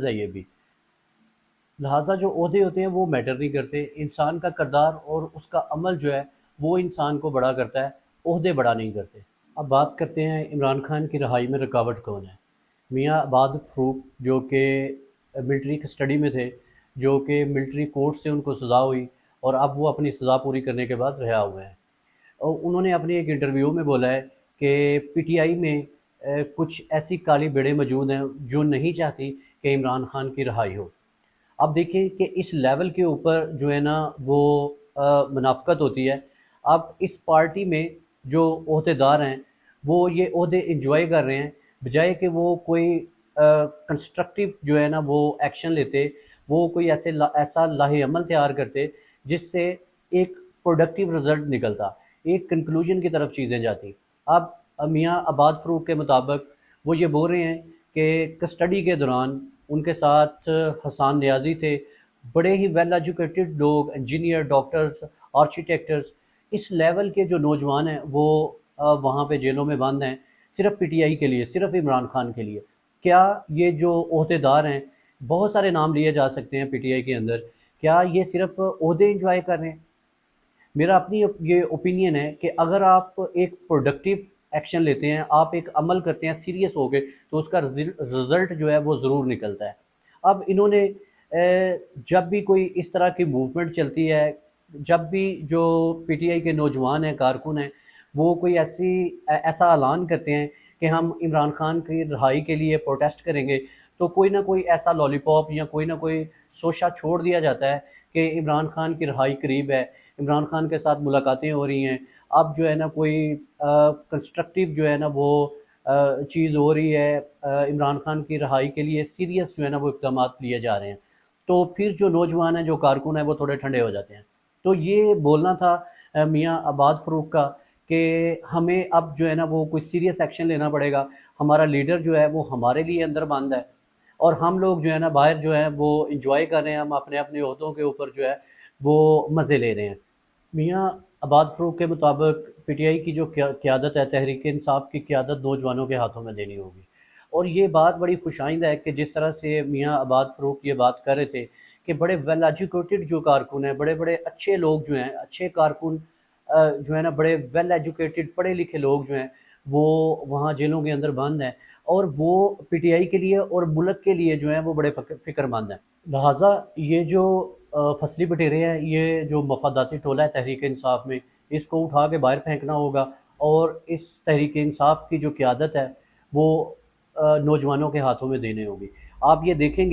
है ये भी। लहाजा जो ओहदे होते हैं वो मैटर नहीं करते, इंसान का किरदार और उसका अमल जो है वो इंसान को बड़ा करता है, ओहदे बड़ा नहीं करते। अब बात करते हैं इमरान खान की रहाई में रुकावट कौन है। मियाँ अबाद फ़रूक जो कि मिलिट्री कस्टडी में थे, जो कि मिलिट्री कोर्ट से उनको सज़ा हुई और अब वो अपनी सज़ा पूरी करने के बाद रिहा हुए हैं। और उन्होंने अपने एक इंटरव्यू में बोला है कि पीटीआई में कुछ ऐसी काली बेड़े मौजूद हैं जो नहीं चाहती कि इमरान खान की रहाई हो। अब देखिए कि इस लेवल के ऊपर जो है ना वो मुनाफ़क़त होती है। अब इस पार्टी में जो ओहदेदार हैं वो ये ओहदे इंजॉय कर रहे हैं, बजाय कि वो कोई कंस्ट्रक्टिव जो है ना वो एक्शन लेते, वो कोई ऐसा लाहेअमल तैयार करते जिससे एक प्रोडक्टिव रिज़ल्ट निकलता, एक कंक्लूजन की तरफ चीज़ें जाती। अब मियाँ अबाद फ़रूक के मुताबिक वो ये बोल रहे हैं कि कस्टडी के दौरान उनके साथ हसन नियाज़ी थे, बड़े ही वेल एजुकेटेड लोग, इंजीनियर, डॉक्टर्स, आर्किटेक्ट्स, इस लेवल के जो नौजवान हैं वो वहाँ पे जेलों में बंद हैं, सिर्फ पीटीआई के लिए, सिर्फ इमरान खान के लिए। क्या ये जो ओहदेदार हैं, बहुत सारे नाम लिए जा सकते हैं पीटीआई के अंदर, क्या ये सिर्फ ओहदे इंजॉय कर रहे हैं? मेरा अपनी ये ओपिनियन है कि अगर आप एक प्रोडक्टिव एक्शन लेते हैं, आप एक अमल करते हैं सीरियस हो के, तो उसका रिज़ल्ट जो है वो ज़रूर निकलता है। अब इन्होंने जब भी कोई इस तरह की मूवमेंट चलती है, जब भी जो पीटीआई के नौजवान हैं, कारकुन हैं, वो कोई ऐसा ऐलान करते हैं कि हम इमरान खान की रिहाई के लिए प्रोटेस्ट करेंगे, तो कोई ना कोई ऐसा लॉलीपॉप या कोई ना कोई शोशा छोड़ दिया जाता है कि इमरान खान की रिहाई करीब है, इमरान खान के साथ मुलाकातें हो रही हैं। अब जो है ना कोई कंस्ट्रक्टिव जो है ना वो चीज़ हो रही है, इमरान खान की रहाई के लिए सीरियस जो है ना वो इक़दामात लिए जा रहे हैं। तो फिर जो नौजवान हैं, जो कारकुन हैं, वो थोड़े ठंडे हो जाते हैं। तो ये बोलना था मियाँ अबाद फ़रूक का कि हमें अब जो है ना वो कोई सीरियस एक्शन लेना पड़ेगा। हमारा लीडर जो है वो हमारे लिए अंदर बंद है और हम लोग जो है ना बाहर जो है वो एंजॉय कर रहे हैं, हम अपने-अपने ओहदों के ऊपर जो है वो मज़े ले रहे हैं। मियाँ अबाद फ़रूक के मुताबिक पीटीआई की जो क़यादत है, तहरीक इंसाफ की क़यादत नौजवानों के हाथों में देनी होगी। और ये बात बड़ी खुशाइंद है कि जिस तरह से मियाँ अबाद फ़रूक ये बात कर रहे थे कि बड़े वेल एजुकेटेड जो कारकुन हैं, बड़े-बड़े अच्छे लोग जो हैं, अच्छे कारकुन जो है ना बड़े वेल एजुकेटेड पढ़े लिखे लोग जो हैं, वो वहाँ जेलों के अंदर बंद हैं और वो पीटीआई के लिए और मुल्क के लिए जो हैं वो बड़े फ़िक्रमंद हैं। लिहाजा ये जो फसली बटेरे हैं, ये जो मफादाती टोला है तहरीक इंसाफ में, इसको उठा के बाहर फेंकना होगा और इस तहरीक इंसाफ की जो क़यादत है वो नौजवानों के हाथों में देनी होगी। आप ये देखेंगे